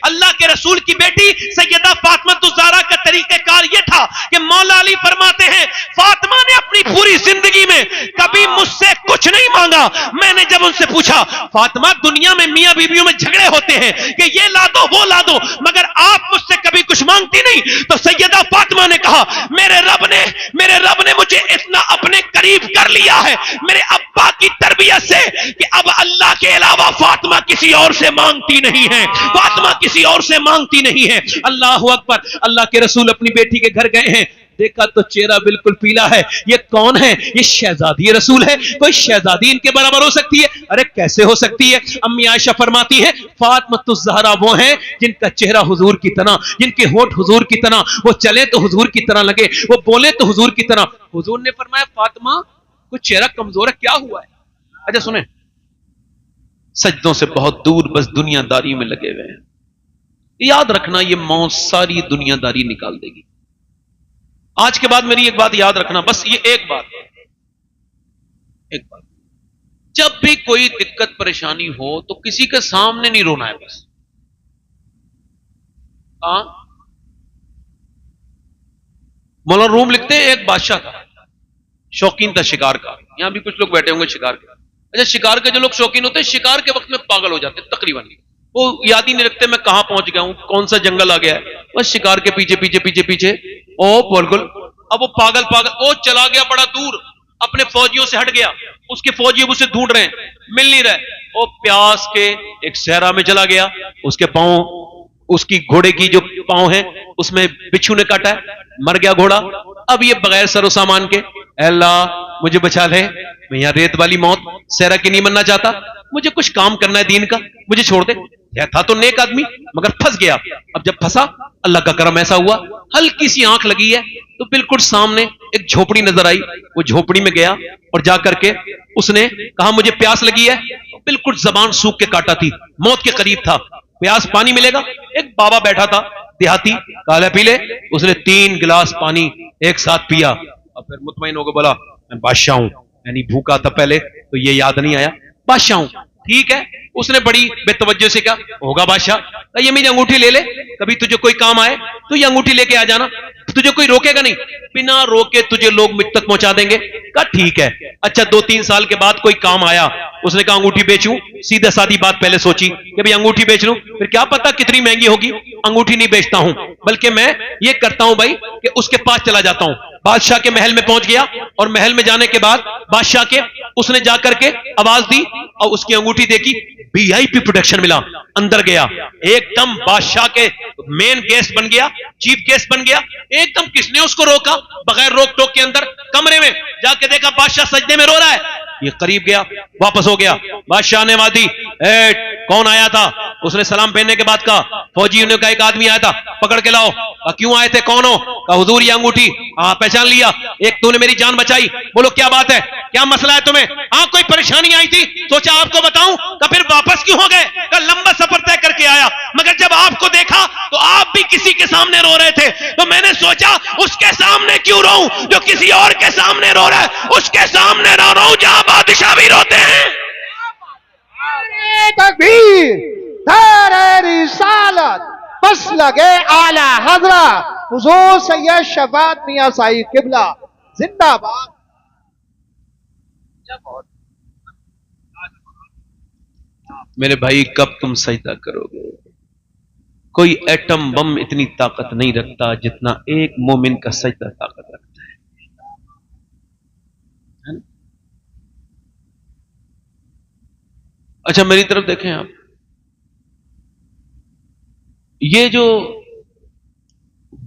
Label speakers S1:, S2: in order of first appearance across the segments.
S1: اللہ کے رسول کی بیٹی سیدہ فاطمہ الزہرا کا طریقہ کار یہ تھا کہ مولا علی فرماتے ہیں فاطمہ نے اپنی پوری زندگی میں کبھی مجھ سے کچھ نہیں مانگا. میں نے جب ان سے پوچھا فاطمہ دنیا میں میاں بیویوں میں جھگڑے ہوتے ہیں کہ یہ لا دو وہ لا دو مگر آپ مجھ سے کبھی کچھ مانگتی نہیں, تو سیدہ فاطمہ نے کہا میرے رب نے مجھے اتنا اپنے قریب کر لیا ہے میرے ابا کی تربیت سے کہ اب اللہ کے علاوہ فاطمہ کسی اور سے مانگتی نہیں ہے, فاطمہ کسی اور سے مانگتی نہیں ہے. اللہ اکبر. اللہ کے رسول اپنی بیٹی کے گھر گئے ہیں, دیکھا تو چہرہ بالکل پیلا ہے. یہ کون ہے؟ یہ شہزادی رسول ہے. کوئی شہزادی ان کے برابر ہو سکتی ہے؟ ارے کیسے ہو سکتی ہے؟ امی عائشہ فرماتی ہے فاطمہ الزہرا وہ ہیں جن کا چہرہ حضور کی طرح, جن کے ہونٹ حضور کی طرح, وہ چلے تو حضور کی طرح لگے, وہ بولے تو حضور کی طرح. حضور نے فرمایا فاطمہ کچھ چہرہ کمزور ہے, کیا ہوا ہے؟ اچھا سنیں, سجدوں سے بہت دور بس دنیا داری میں لگے ہوئے ہیں. یاد رکھنا یہ موت ساری دنیا داری نکال دے گی. آج کے بعد میری ایک بات یاد رکھنا, بس یہ ایک بات, جب بھی کوئی دقت پریشانی ہو تو کسی کے سامنے نہیں رونا ہے. بس مولانا روم لکھتے ہیں ایک بادشاہ تھا, شوقین تھا شکار کا. یہاں بھی کچھ لوگ بیٹھے ہوں گے شکار کے. اچھا شکار کے جو لوگ شوقین ہوتے ہیں شکار کے وقت میں پاگل ہو جاتے ہیں تقریباً, وہ یاد ہی نہیں رکھتے میں کہاں پہنچ گیا ہوں, کون سا جنگل آ گیا ہے, بس شکار کے پیچھے پیچھے پیچھے پیچھے او بالکل. اب وہ پاگل وہ چلا گیا بڑا دور, اپنے فوجیوں سے ہٹ گیا, اس کے فوجی اب اسے ڈھونڈ رہے ہیں, مل نہیں رہے. وہ پیاس کے ایک صحرا میں چلا گیا, اس کے پاؤں, اس کی گھوڑے کی جو پاؤں ہیں اس میں بچھو نے کاٹا ہے, مر گیا گھوڑا. اب یہ بغیر سر و سامان کے اے اللہ مجھے بچا لے, میں یہاں ریت والی موت صحرا کی نہیں مرنا چاہتا, مجھے کچھ کام کرنا ہے دین کا, مجھے چھوڑ دے. تھا تو نیک آدمی مگر پھنس گیا. اب جب پھنسا اللہ کا کرم ایسا ہوا ہلکی سی آنکھ لگی ہے تو بالکل سامنے ایک جھوپڑی نظر آئی. وہ جھوپڑی میں گیا اور جا کر کے اس نے کہا مجھے پیاس لگی ہے. بالکل زبان سوکھ کے کاٹا تھی, موت کے قریب تھا. پیاس پانی ملے گا؟ ایک بابا بیٹھا تھا دیہاتی, کہا پی لے. اس نے 3 گلاس پانی ایک ساتھ پیا اور پھر مطمئن ہو کے بولا میں بادشاہ ہوں. یعنی بھوکا تھا پہلے تو یہ یاد نہیں آیا, بادشاہ ہوں. ٹھیک ہے, اس نے بڑی بے توجہ سے کہا ہوگا بادشاہ, یہ میری انگوٹھی لے لے, کبھی تجھے کوئی کام آئے تو یہ انگوٹھی لے کے آ جانا, تجھے کوئی روکے گا نہیں, بنا روکے تجھے لوگ مجھ تک پہنچا دیں گے. کہا ٹھیک ہے. اچھا 2-3 سال کے بعد کوئی کام آیا, اس نے کہا انگوٹھی بیچوں. سیدھا سادی بات پہلے سوچی کہ بھئی انگوٹھی بیچ لوں, پھر کیا پتا کتنی مہنگی ہوگی. انگوٹھی نہیں بیچتا ہوں بلکہ میں یہ کرتا ہوں بھائی کہ اس کے پاس چلا جاتا ہوں. بادشاہ کے محل میں پہنچ گیا اور محل میں جانے کے بعد بادشاہ کے اس نے جا کر کے آواز دی اور اس کی انگوٹھی دیکھی, وی آئی پی پروٹیکشن ملا. اندر گیا, ایک دم بادشاہ کے مین گیسٹ بن گیا, چیف گیسٹ بن گیا. ایک دم کس نے اس کو روکا بغیر روک ٹوک کے اندر کمرے میں جا کے دیکھا بادشاہ سجدے میں رو رہا ہے. یہ قریب گیا, واپس ہو گیا. بادشاہ نے وادی کون آیا تھا؟ اس نے سلام پہننے کے بعد کہا فوجی نے کہا ایک آدمی آیا تھا, پکڑ کے لاؤ. کیوں آئے تھے, کون ہو؟ کہا حضور یہ انگوٹھی. ہاں پہچان لیا, ایک تو نے میری جان بچائی. بولو کیا بات ہے, کیا مسئلہ ہے تمہیں؟ ہاں کوئی پریشانی آئی تھی, سوچا آپ کو بتاؤں. کہ پھر واپس کیوں ہو گئے؟ کہ لمبا سفر طے کر کے آیا, مگر جب آپ کو دیکھا تو آپ بھی کسی کے سامنے رو رہے تھے, تو میں نے سوچا اس کے سامنے کیوں روؤں جو کسی اور کے سامنے رو رہا ہے, اس کے سامنے نہ روؤں جہاں بادشاہ بھی روتے ہیں.
S2: تکبیر, نعرہ رسالت, مسلک اعلی حضرت حضور سید شفاعت میاں صاحب قبلہ زندہ باد.
S1: میرے بھائی کب تم سجدہ کرو گے؟ کوئی ایٹم بم اتنی طاقت نہیں رکھتا جتنا ایک مومن کا سجدہ طاقت رکھتا ہے. اچھا میری طرف دیکھیں آپ, یہ جو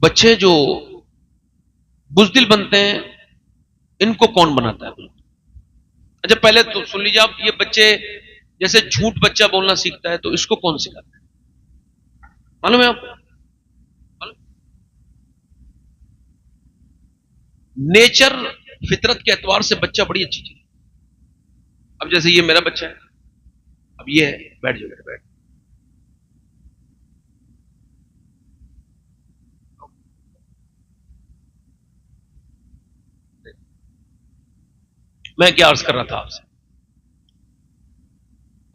S1: بچے جو بزدل بنتے ہیں ان کو کون بناتا ہے؟ اچھا پہلے تو سن لیجیے آپ, یہ بچے جیسے جھوٹ بچہ بولنا سیکھتا ہے تو اس کو کون سکھاتا ہے معلوم ہے آپ کو؟ نیچر فطرت کے اعتبار سے بچہ بڑی اچھی چیز. اب جیسے یہ میرا بچہ ہے, اب یہ ہے, بیٹھ جاؤ بیٹھ. میں کیا عرض کر رہا تھا آپ سے,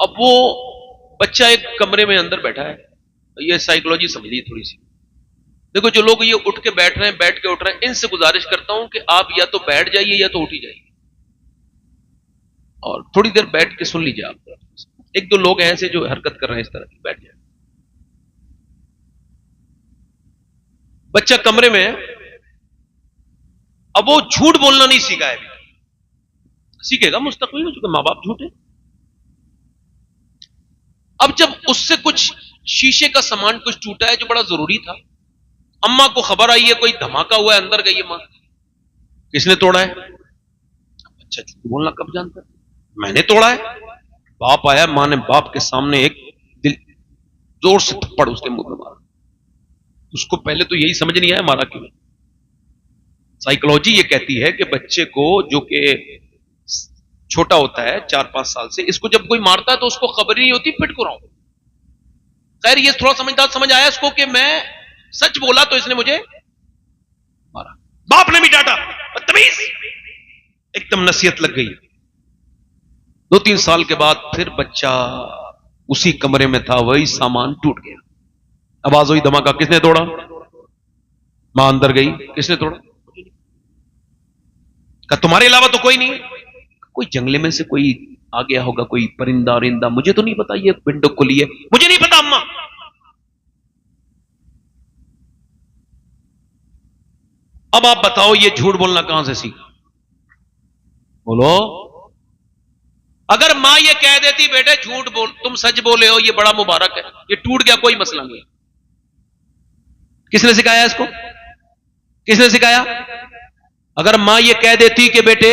S1: اب وہ بچہ ایک کمرے میں اندر بیٹھا ہے, یہ سائیکولوجی سمجھیے تھوڑی سی. دیکھو جو لوگ یہ اٹھ کے بیٹھ رہے ہیں, بیٹھ کے اٹھ رہے ہیں, ان سے گزارش کرتا ہوں کہ آپ یا تو بیٹھ جائیے یا تو اٹھ ہی جائیے, اور تھوڑی دیر بیٹھ کے سن لیجیے. آپ ایک دو لوگ ایسے جو حرکت کر رہے ہیں اس طرح کی, بیٹھ جائیں. بچہ کمرے میں ہے, اب وہ جھوٹ بولنا نہیں سیکھا ہے, سیکھے گا مستقبل میں, چونکہ ماں باپ جھوٹے. اب جب اس سے کچھ شیشے کا سامان کچھ ٹوٹا ہے جو بڑا ضروری تھا, اما کو خبر آئی ہے کوئی دھماکہ ہوا ہے, اندر گئی ہے ماں, کس نے توڑا ہے؟ اچھا جھوٹ بولنا کب جانتا ہے, میں نے توڑا ہے. باپ آیا, ماں نے باپ کے سامنے ایک دل زور سے تھپڑ اس کے منہ میں مارا. اس کو پہلے تو یہی سمجھ نہیں آیا مارا کیوں. سائیکولوجی یہ کہتی ہے کہ بچے کو جو کہ چھوٹا ہوتا ہے 4-5 سال سے, اس کو جب کوئی مارتا ہے تو اس کو خبر ہی نہیں ہوتی پٹ کو رہا ہوں. خیر یہ تھوڑا سمجھ آیا اس کو کہ میں سچ بولا تو اس نے مجھے مارا. باپ نے بھی ڈانٹا, بدتمیز, ایک دم نصیحت لگ گئی. 2-3 سال کے بعد پھر بچہ اسی کمرے میں تھا, وہی سامان ٹوٹ گیا. آواز ہوئی دھماکہ, کس نے توڑا؟ ماں اندر گئی, کس نے توڑا؟ کہ تمہارے علاوہ تو کوئی نہیں. کوئی جنگلے میں سے کوئی آ گیا ہوگا, کوئی پرندہ ورندہ, مجھے تو نہیں پتا, یہ ونڈو کھلی ہے, مجھے نہیں پتا اماں. اب آپ بتاؤ یہ جھوٹ بولنا کہاں سے سیکھا؟ بولو. اگر ماں یہ کہہ دیتی بیٹے جھوٹ بول, تم سچ بولے ہو, یہ بڑا مبارک ہے, یہ ٹوٹ گیا کوئی مسئلہ نہیں. کس نے سکھایا اس کو؟ کس نے سکھایا؟ اگر ماں یہ کہہ دیتی کہ بیٹے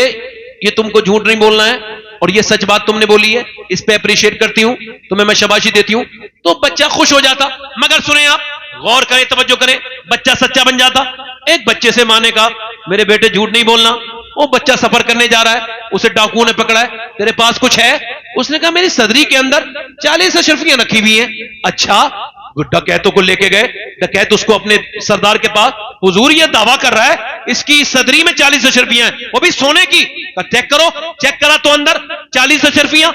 S1: یہ تم کو جھوٹ نہیں بولنا ہے اور یہ سچ بات تم نے بولی ہے, اس پہ اپریشیٹ کرتی ہوں, تمہیں میں شاباشی دیتی ہوں, تو بچہ خوش ہو جاتا. مگر سنیں آپ, غور کریں, توجہ کریں, بچہ سچا بن جاتا. ایک بچے سے ماں نے کہا میرے بیٹے جھوٹ نہیں بولنا. وہ بچہ سفر کرنے جا رہا ہے, اسے ڈاکو نے پکڑا ہے, تیرے پاس کچھ ہے؟ اس نے کہا میری صدری کے اندر 40 اشرفیاں رکھی ہوئی ہیں. اچھا, ڈکیتوں کو لے کے گئے, ڈکیت اس کو اپنے سردار کے پاس, حضور یہ دعویٰ کر رہا ہے اس کی صدری میں 40 اشرفیاں ہیں, وہ بھی سونے کی. چیک کرو, چیک کرا تو اندر 40 اشرفیاں.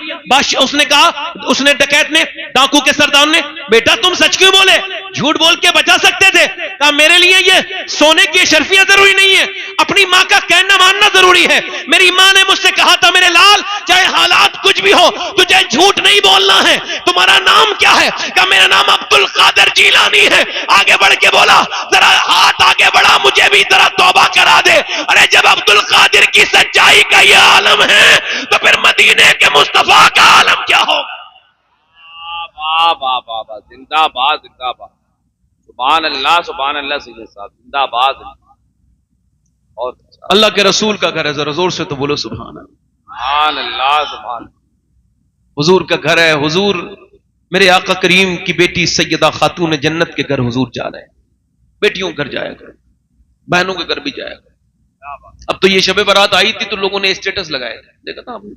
S1: اس نے کہا, اس نے ڈکیت نے, ڈاکو کے سردار نے, بیٹا تم سچ کیوں بولے, جھوٹ بول کے بچا سکتے تھے. کہا میرے لیے یہ سونے کی اشرفیاں ضروری نہیں ہے, اپنی ماں کا کہنا ماننا ضروری ہے. میری ماں نے مجھ سے کہا تھا میرے لال چاہے حالات کچھ بھی ہو تجھے جھوٹ نہیں بولنا ہے. تمہارا نام کیا ہے؟ کہا میرا نام عبد القادر جیلانی ہے. آگے بڑھ کے بولا ذرا ہاتھ آگے بڑھا, مجھے بھی ذرا توبہ کرا دے. ارے جب عبد القادر کی سچائی کا یہ عالم ہے تو پھر مدینے کے مصطفیٰ کا عالم کیا ہو؟
S3: زندہ باد, زندہ باد, سبحان اللہ, سبحان اللہ. سید صاحب زندہ باد. اور
S1: اللہ کے رسول کا گھر ہے, ذرا زور سے تو بولو سبحان اللہ.
S3: سبحان اللہ, سبحان.
S1: حضور کا گھر ہے. حضور میرے آقا کریم کی بیٹی سیدہ خاتون جنت کے گھر حضور جا رہے ہیں. بیٹیوں کے گھر جایا کرو, بہنوں کے گھر بھی جایا کرو. اب تو یہ شب برات آئی تھی تو لوگوں نے اسٹیٹس لگائے تھے, دیکھا تھا آپ نے.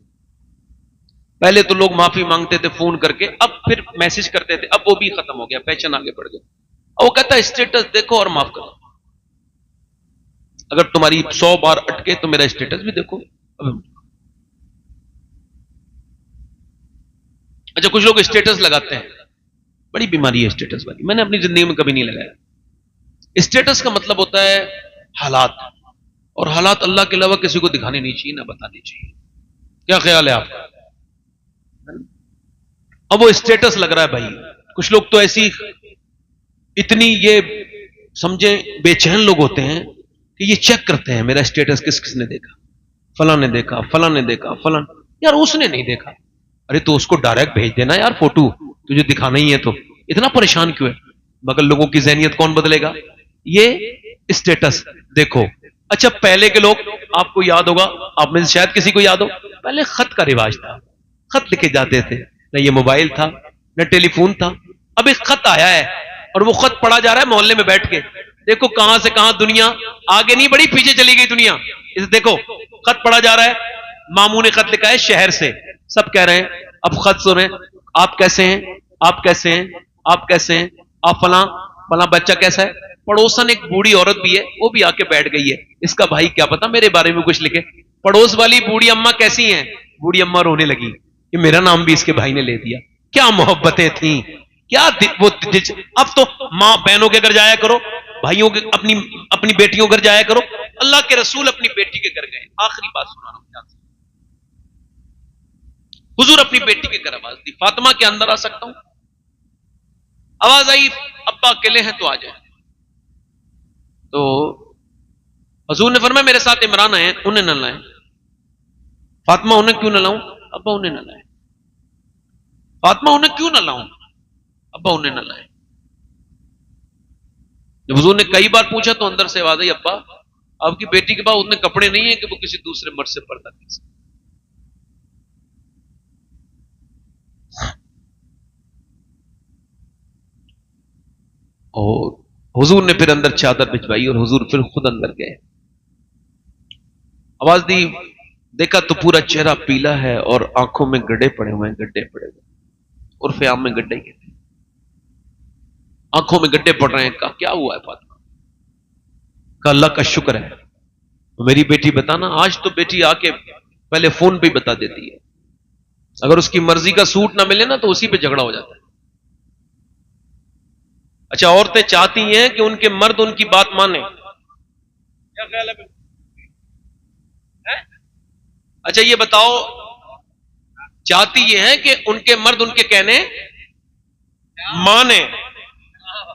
S1: پہلے تو لوگ معافی مانگتے تھے فون کر کے, اب پھر میسج کرتے تھے, اب وہ بھی ختم ہو گیا, فیشن آگے بڑھ گیا. اب وہ کہتا ہے اسٹیٹس دیکھو اور معاف کرو. اگر تمہاری 100 بار اٹکے تو میرا اسٹیٹس بھی دیکھو. اچھا, کچھ لوگ اسٹیٹس لگاتے ہیں, بڑی بیماری ہے اسٹیٹس والی, میں نے اپنی زندگی میں کبھی نہیں لگایا. اسٹیٹس کا مطلب ہوتا ہے حالات, اور حالات اللہ کے علاوہ کسی کو دکھانے نہیں چاہیے, نہ بتانے چاہیے. کیا خیال ہے آپ کا؟ اب وہ اسٹیٹس لگ رہا ہے بھائی. کچھ لوگ تو ایسی اتنی یہ سمجھیں بے چین لوگ ہوتے ہیں کہ یہ چیک کرتے ہیں میرا اسٹیٹس کس کس نے دیکھا, فلاں نے دیکھا, فلاں نے دیکھا, فلاں. یار اس نے نہیں دیکھا, ارے تو اس کو ڈائریکٹ بھیج دینا یار فوٹو, تجھے دکھانا ہی ہے تو اتنا پریشان کیوں ہے؟ مگر لوگوں کی ذہنیت کون بدلے گا؟ یہ اسٹیٹس دیکھو. اچھا پہلے کے لوگ, آپ کو یاد ہوگا, آپ میں سے شاید کسی کو یاد ہو, پہلے خط کا رواج تھا, خط لکھے جاتے تھے, نہ یہ موبائل تھا نہ ٹیلی فون تھا. اب ایک خط آیا ہے اور وہ خط پڑھا جا رہا ہے محلے میں بیٹھ کے. دیکھو کہاں سے کہاں دنیا آگے نہیں بڑھی, پیچھے چلی گئی دنیا. اسے دیکھو خط پڑھا جا رہا ہے, ماموں نے خط لکھا ہے شہر سے, سب کہہ رہے ہیں, اب خط سن رہے ہیں, آپ کیسے ہیں, آپ کیسے ہیں, آپ کیسے ہیں, آپ فلاں فلاں بچہ کیسا ہے. پڑوسن ایک بوڑھی عورت بھی ہے, وہ بھی آ کے بیٹھ گئی ہے. اس کا بھائی کیا پتا میرے بارے میں کچھ لکھے. پڑوس والی بوڑھی اماں کیسی ہیں؟ بوڑھی اماں رونے لگی کہ میرا نام بھی اس کے بھائی نے لے دیا. کیا محبتیں تھیں, کیا وہ اب تو ماں بہنوں کے گھر جایا کرو، بھائیوں کے اپنی بیٹیوں کے گھر جایا کرو. اللہ کے رسول اپنی بیٹی کے گھر گئے. آخری بات سنا رہا ہوں. حضور اپنی بیٹی کے گھر آواز دی، فاطمہ کے اندر آ سکتا ہوں؟ آواز آئی ابا اکیلے ہیں تو آ جائیں. تو حضور نے فرمایا میرے ساتھ عمران آئے، انہیں نہ لائیں. فاطمہ انہیں کیوں نہ لاؤں؟ ابا انہیں نہ لائیں. فاطمہ انہیں کیوں نہ لاؤں؟ ابا انہیں نہ لائیں. جب حضور نے کئی بار پوچھا تو اندر سے آواز آئی ابا آپ کی بیٹی کے پاس اتنے کپڑے نہیں ہیں کہ وہ کسی دوسرے مرد سے پردہ کر سکے. اور حضور نے پھر اندر چادر بچھوائی اور حضور پھر خود اندر گئے. آواز دی، دیکھا تو پورا چہرہ پیلا ہے اور آنکھوں میں گڈھے پڑے ہوئے ہیں. گڈھے پڑے ہوئے عرف عام میں گڈھے کہتے ہیں. آنکھوں میں گڈھے پڑ رہے ہیں. کہا کیا ہوا ہے فاطمہ؟ کہا اللہ کا شکر ہے. میری بیٹی بتانا، آج تو بیٹی آ کے پہلے فون پہ ہی بتا دیتی ہے. اگر اس کی مرضی کا سوٹ نہ ملے نا تو اسی پہ جھگڑا ہو جاتا ہے. اچھا عورتیں چاہتی ہیں کہ ان کے مرد ان کی بات مانیں. کیا خیال ہے؟ اچھا یہ بتاؤ، چاہتی یہ ہے کہ ان کے مرد ان کے کہنے مانے،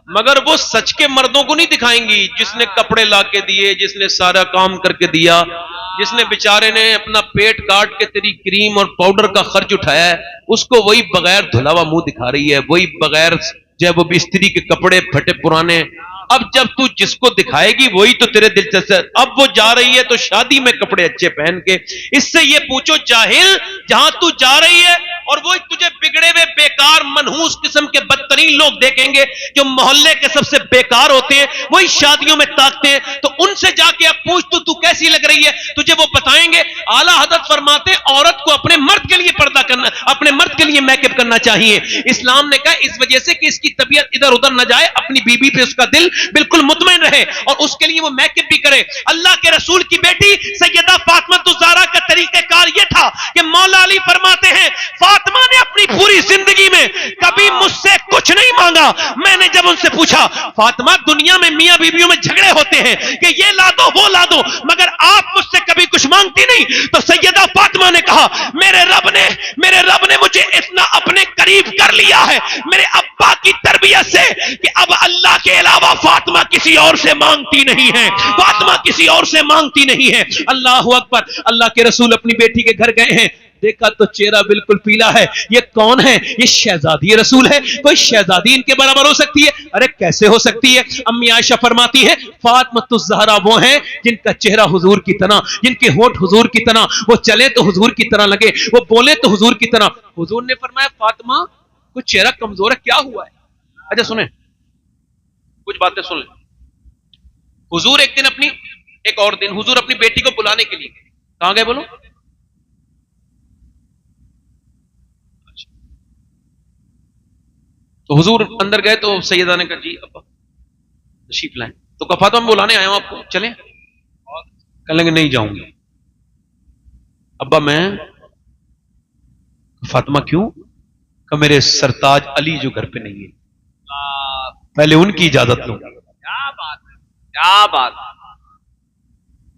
S1: مگر وہ سچ کے مردوں کو نہیں دکھائیں گی. جس نے کپڑے لا کے دیے، جس نے سارا کام کر کے دیا، جس نے بیچارے نے اپنا پیٹ کاٹ کے تیری کریم اور پاؤڈر کا خرچ اٹھایا ہے، اس کو وہی بغیر دھلا ہوا منہ دکھا رہی ہے، وہی بغیر جو ہے وہ بستری کے کپڑے پھٹے پرانے. اب جب تو جس کو دکھائے گی وہی تو تیرے دل سے. اب وہ جا رہی ہے تو شادی میں کپڑے اچھے پہن کے. اس سے یہ پوچھو جاہل، جہاں تو جا رہی ہے اور وہ تجھے بگڑے ہوئے بیکار منحوس قسم کے بدترین لوگ دیکھیں گے جو محلے کے سب سے بیکار ہوتے ہیں، وہی شادیوں میں تاکتے ہیں. تو ان سے جا کے اب پوچھ تو کیسی لگ رہی ہے، تجھے وہ بتائیں گے. اعلیٰ حضرت فرماتے ہیں عورت کو اپنے مرد کے لیے پردہ کرنا، اپنے مرد کے لیے میک اپ کرنا چاہیے. اسلام نے کہا اس وجہ سے کہ اس کی طبیعت ادھر ادھر نہ جائے، اپنی بیوی پہ اس کا دل بالکل مطمئن رہے اور اس کے لیے وہ میک اپ بھی کرے. اللہ کے رسول کی بیٹی سیدہ فاطمہ الزہرا کا طریقہ کار یہ تھا کہ مولا علی فرماتے ہیں فاطمہ نے اپنی پوری زندگی میں کبھی مجھ سے کچھ نہیں مانگا. میں نے جب ان سے پوچھا فاطمہ دنیا میں میاں بیویوں میں جھگڑے ہوتے ہیں کہ یہ لا دو وہ لا دو، مگر آپ مجھ سے کبھی کچھ مانگتی نہیں، تو سیدہ فاطمہ نے کہا میرے رب نے مجھے اتنا اپنے قریب کر لیا ہے میرے ابا کی تربیت سے کہ اب اللہ کے علاوہ فاطمہ کسی اور سے مانگتی نہیں ہے. فاطمہ کسی اور سے مانگتی نہیں ہے. اللہ اکبر. اللہ کے رسول اپنی بیٹی کے گھر گئے ہیں، دیکھا تو چہرہ بالکل پیلا ہے. یہ کون ہے؟ یہ شہزادی رسول ہے. کوئی شہزادی ان کے برابر ہو سکتی ہے؟ ارے کیسے ہو سکتی ہے؟ امی عائشہ فرماتی ہے فاطمہ الزہرا وہ ہیں جن کا چہرہ حضور کی طرح، جن کے ہونٹ حضور کی طرح، وہ چلے تو حضور کی طرح لگے، وہ بولے تو حضور کی طرح. حضور نے فرمایا فاطمہ کچھ چہرہ کمزور ہے، کیا ہوا ہے؟ اچھا سنیں کچھ باتیں سن لیں. حضور ایک اور دن حضور اپنی بیٹی کو بلانے کے لیے کہاں گئے بولو؟ تو حضور اندر گئے تو سیدہ نے کہا جی ابا تشریف لائیں. تو کہا فاطمہ میں بلانے آیا ہوں آپ کو، چلیں؟ کہنے لگے نہیں جاؤں گی. ابا میں فاطمہ کیوں؟ کہ میرے سرتاج علی جو گھر پہ نہیں ہے، پہلے ان کی اجازت لوں.
S3: کیا بات ہے، کیا بات ہے.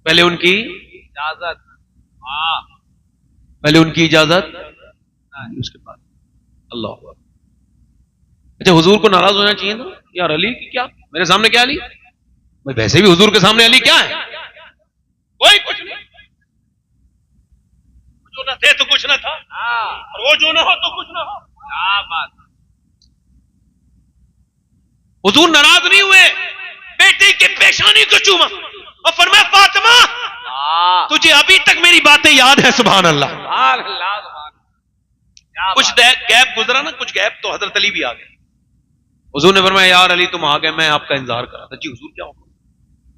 S1: پہلے ان کی
S3: اجازت،
S1: پہلے ان کی اجازت اس کے بعد اللہ اکبر. اچھا حضور کو ناراض ہونا چاہیے تھا یار علی کی کیا میرے سامنے کیا علی؟ میں ویسے بھی حضور کے سامنے علی کیا ہے؟ کوئی کچھ نہیں. جو نہ تھے تو کچھ نہ تھا، اور وہ جو نہ ہو تو کچھ نہ ہو.
S3: کیا بات.
S1: حضور ناراض نہیں ہوئے، بیٹی کی پیشانی کو چوما اور فرمایا فاطمہ تجھے ابھی تک میری باتیں یاد ہیں. سبحان اللہ.
S3: سبحان اللہ.
S1: کچھ گیپ گزرا نا، کچھ گیپ تو حضرت علی بھی آ گئے. حضور نے فرمایا یار علی تم آ گئے، میں آپ کا انتظار کر رہا تھا. جی حضور کیا ہو؟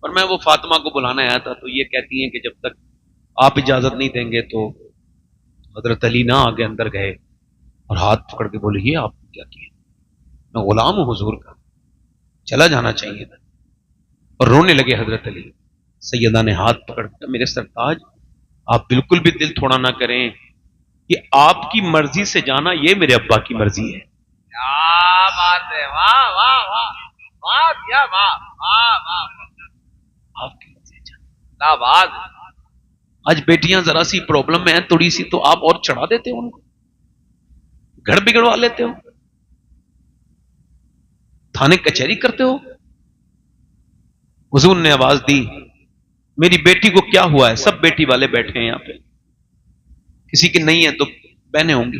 S1: اور میں وہ فاطمہ کو بلانا آیا تھا، تو یہ کہتی ہیں کہ جب تک آپ اجازت نہیں دیں گے تو حضرت علی نہ آگے اندر گئے اور ہاتھ پکڑ کے بولے یہ آپ نے کیا کیا؟ میں غلام ہوں حضور کا، چلا جانا چاہیے تھا. اور رونے لگے حضرت علی. سیدہ نے ہاتھ پکڑ کر میرے سرتاج آپ بالکل بھی دل تھوڑا نہ کریں کہ آپ کی مرضی سے جانا یہ میرے ابا کی مرضی ہے.
S3: کیا بات ہے، واہ واہ واہ واہ کیا واہ واہ واہ،
S1: آپ کی مرضی ہے۔
S3: کیا بات ہے۔
S1: آج بیٹیاں ذرا سی پرابلم میں ہیں تھوڑی سی تو آپ اور چڑھا دیتے ہو ان کو، گھر بگڑوا لیتے ہو، تھانے کچہری کرتے ہو۔ حضور نے آواز دی، میری بیٹی کو کیا ہوا ہے؟ سب بیٹی والے بیٹھے ہیں یہاں پہ، کسی کی نہیں ہے تو بہنیں ہوں گی۔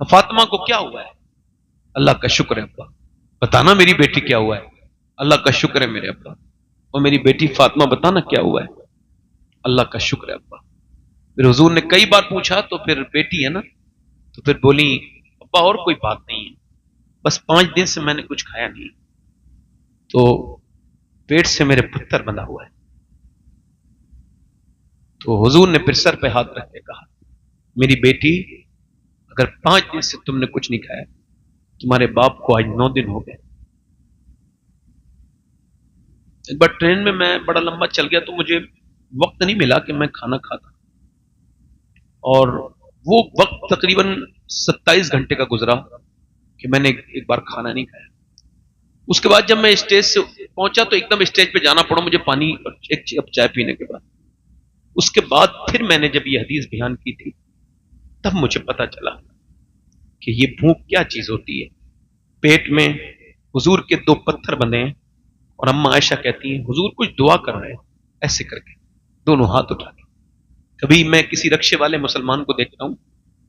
S1: فاطمہ کو کیا ہوا ہے؟ اللہ کا شکر ہے ابا، بتانا میری بیٹی کیا ہوا ہے؟ اللہ کا شکر ہے میرے ابا۔ اور میری بیٹی فاطمہ بتانا کیا ہوا ہے؟ اللہ کا شکر ہے ابا۔ پھر حضور نے کئی بار پوچھا تو پھر بیٹی ہے نا، تو پھر بولی ابا اور کوئی بات نہیں ہے، بس 5 دن سے میں نے کچھ کھایا نہیں، تو پیٹ سے میرے پتھر بندھا ہوا ہے۔ تو حضور نے پھر سر پہ ہاتھ رکھ کے کہا، میری بیٹی اگر 5 دن سے تم نے کچھ نہیں کھایا، تمہارے باپ کو آج 9 دن ہو گئے۔ ایک بار ٹرین میں میں بڑا لمبا چل گیا تو مجھے وقت نہیں ملا کہ میں کھانا کھاتا، اور وہ وقت تقریباً 27 گھنٹے کا گزرا کہ میں نے ایک بار کھانا نہیں کھایا۔ اس کے بعد جب میں اسٹیج سے پہنچا تو ایک دم اسٹیج پہ جانا پڑا مجھے پانی اور ایک کپ چائے پینے کے بعد۔ اس کے بعد پھر میں نے جب یہ حدیث بیان کی تھی تب مجھے پتا چلا کہ یہ بھوک کیا چیز ہوتی ہے۔ پیٹ میں حضور کے 2 پتھر بندھے ہیں، اور اماں عائشہ کہتی ہیں حضور کچھ دعا کر رہے ہیں ایسے کر کے، دونوں ہاتھ اٹھا کے۔ کبھی میں کسی رکشے والے مسلمان کو دیکھتا ہوں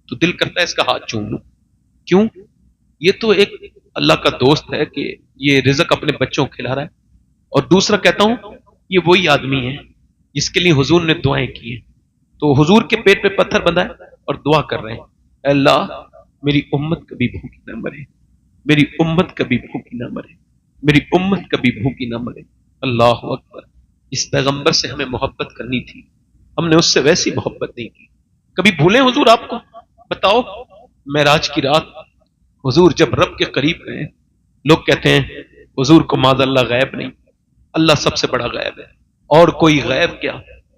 S1: تو دل کرتا ہے اس کا ہاتھ چوم لوں، کیوں؟ یہ تو ایک اللہ کا دوست ہے کہ یہ رزق اپنے بچوں کو کھلا رہا ہے، اور دوسرا کہتا ہوں یہ وہی آدمی ہے جس کے لیے حضور نے دعائیں کی ہیں۔ تو حضور کے پیٹ پہ پتھر بندھا ہے اور دعا کر رہے ہیں، اے اللہ میری امت کبھی بھوکی نہ مرے، میری امت کبھی بھوکی نہ مرے، میری امت کبھی بھوکی نہ مرے۔ اللہ اکبر۔ اس پیغمبر سے ہمیں محبت کرنی تھی، ہم نے اس سے ویسی محبت نہیں کی۔ کبھی بھولیں حضور آپ کو؟ بتاؤ، معراج کی رات حضور جب رب کے قریب گئے، لوگ کہتے ہیں حضور کو معاذ اللہ غیب نہیں، اللہ سب سے بڑا غیب ہے، اور کوئی غیب کیا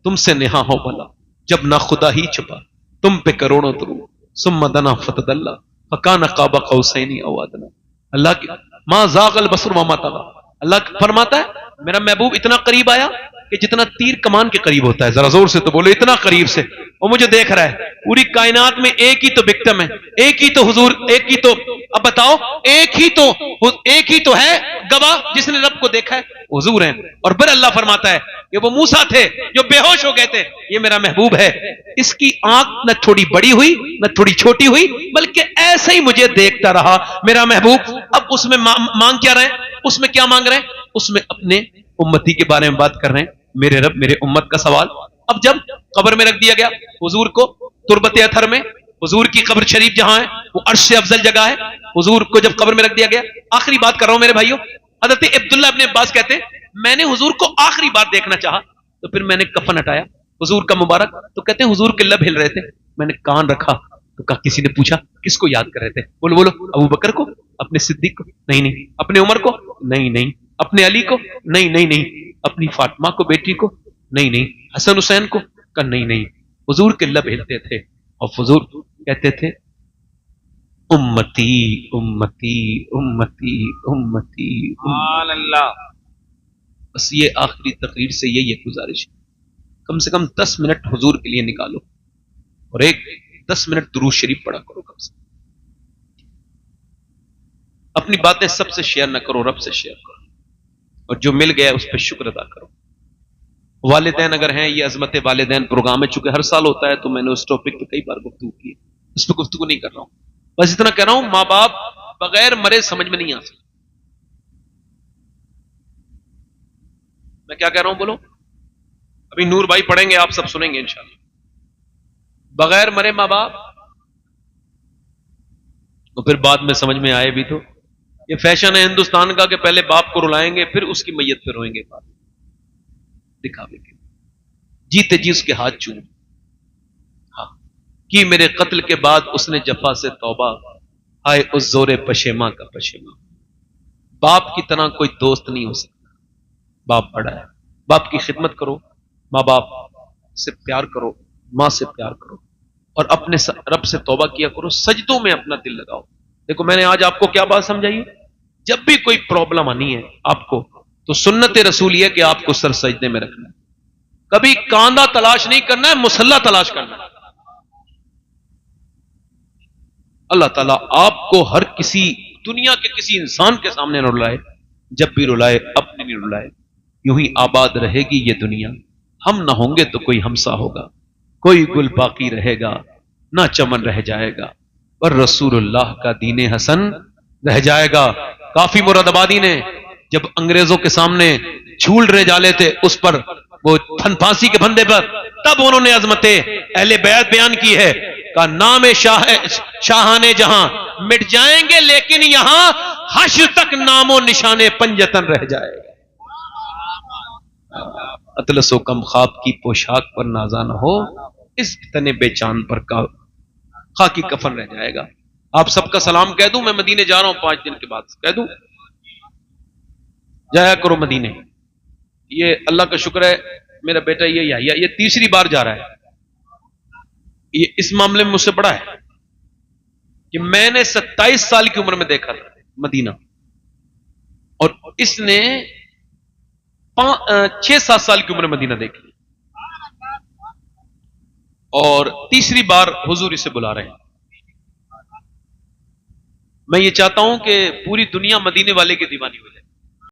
S1: تم سے نہا ہو بھلا، جب نہ خدا ہی چھپا تم پہ کروڑوں درود، ثم دنا فتدلہ فکان قاب قوسین او ادنی۔ اللہ کی ما زاغ البصر وما طغى، اللہ فرماتا ہے میرا محبوب اتنا قریب آیا کہ جتنا تیر کمان کے قریب ہوتا ہے، ذرا زور سے تو بولو، اتنا قریب سے، وہ مجھے دیکھ رہا ہے۔ پوری کائنات میں ایک ہی تو وکٹم ہے، ایک ہی تو حضور، ایک ہی تو، اب بتاؤ ایک ہی تو ہے گواہ جس نے رب کو دیکھا ہے، حضور ہیں۔ اور پھر اللہ فرماتا ہے کہ وہ موسیٰ تھے جو بے ہوش ہو گئے تھے، یہ میرا محبوب ہے، اس کی آنکھ نہ تھوڑی بڑی ہوئی نہ تھوڑی چھوٹی ہوئی، بلکہ ایسے ہی مجھے دیکھتا رہا میرا محبوب۔ اب اس میں مانگ کیا رہے ہیں؟ اس میں کیا مانگ رہے ہیں؟ اس میں اپنے امتی کے بارے میں بات کر رہے ہیں، میرے رب میرے امت کا سوال۔ اب جب قبر میں رکھ دیا گیا حضور کو، تربت اطہر میں، حضور کی قبر شریف جہاں ہے وہ عرش سے افضل جگہ ہے، حضور کو جب قبر میں رکھ دیا گیا، آخری بات کر رہا ہوں میرے بھائیوں، حضرت عبداللہ ابن عباس کہتے ہیں میں نے حضور کو آخری بار دیکھنا چاہا تو پھر میں نے کفن ہٹایا حضور کا مبارک، تو کہتے ہیں حضور کے لب ہل رہے تھے، میں نے کان رکھا تو کہا، کسی نے پوچھا کس کو یاد کر رہے تھے؟ بولو بولو، ابو بکر کو، اپنے صدیق کو، نہیں، اپنے عمر کو، نہیں، اپنے علی کو، نہیں، اپنی فاطمہ کو بیٹی کو، نہیں، حسن حسین کو، کہا نہیں، حضور کے لب ہلتے تھے اور حضور کہتے تھے امتی امتی امتی امتی۔
S3: سبحان اللہ۔
S1: بس یہ آخری تقریر سے یہی ایک گزارش ہے، کم سے کم 10 منٹ حضور کے لیے نکالو اور 10 منٹ درود شریف پڑھا کرو کم سے کم۔ اپنی باتیں سب سے شیئر نہ کرو، رب سے شیئر کرو، اور جو مل گیا اس پہ شکر ادا کرو۔ والدین اگر ہیں، یہ عظمت والدین پروگرام ہے، چونکہ ہر سال ہوتا ہے تو میں نے اس ٹاپک پہ کئی بار گفتگو کی ہے، اس پہ گفتگو نہیں کر رہا ہوں، بس اتنا کہہ رہا ہوں ماں باپ بغیر مرے سمجھ میں نہیں آ سکتے۔ میں کیا کہہ رہا ہوں بولو؟ ابھی نور بھائی پڑھیں گے، آپ سب سنیں گے انشاءاللہ۔ بغیر مرے ماں باپ، تو پھر بعد میں سمجھ میں آئے بھی تو یہ فیشن ہے ہندوستان کا کہ پہلے باپ کو رلائیں گے پھر اس کی میت پہ روئیں گے، بعد دکھاوے کے، جیتے جی اس کے ہاتھ چوم، ہاں کی میرے قتل کے بعد اس نے جفا سے توبہ، ہائے اس زور پشیماں کا پشیماں۔ باپ کی طرح کوئی دوست نہیں ہو سکتا، باپ بڑا ہے، باپ کی خدمت کرو، ماں باپ سے پیار کرو، ماں سے پیار کرو، اور اپنے رب سے توبہ کیا کرو، سجدوں میں اپنا دل لگاؤ، دیکھو میں نے آج آپ کو کیا بات سمجھائی؟ جب بھی کوئی پرابلم آنی ہے آپ کو تو سنت رسول یہ کہ آپ کو سر سجدے میں رکھنا ہے، کبھی کاندھا تلاش نہیں کرنا ہے، مسلح تلاش کرنا ہے۔ اللہ تعالیٰ آپ کو ہر کسی دنیا کے کسی انسان کے سامنے نہ رلائے، جب بھی رلائے اپنے نہیں رلائے۔ یوں ہی آباد رہے گی یہ دنیا، ہم نہ ہوں گے تو کوئی ہمسا ہوگا، کوئی گل باقی رہے گا نہ چمن رہ جائے گا، پر رسول اللہ کا دین حسن رہ جائے گا۔ کافی مراد آبادی نے جب انگریزوں کے سامنے جھول رہے جالے تھے اس پر وہ پھانسی کے پھندے پر، تب انہوں نے عظمت اہل بیت بیان کی ہے، کا نام شاہان جہاں مٹ جائیں گے لیکن یہاں حشر تک نام و نشان پنجتن رہ جائے گا۔ اطلس و کم خواب کی پوشاک پر نازا نہ ہو، اس تنے بے چاند پر خاکی کفن رہ جائے گا۔ آپ سب کا سلام کہہ دوں، میں مدینے جا رہا ہوں 5 دن کے بعد، کہہ دوں جایا کرو مدینے۔ یہ اللہ کا شکر ہے میرا بیٹا یہ تیسری بار جا رہا ہے، یہ اس معاملے میں مجھ سے بڑا ہے کہ میں نے 27 سال کی عمر میں دیکھا تھا مدینہ، اور اس نے 6-7 سال کی عمر میں مدینہ دیکھی، اور تیسری بار حضور اسے بلا رہے ہیں۔ میں یہ چاہتا ہوں کہ پوری دنیا مدینے والے کی دیوانی ہو جائے۔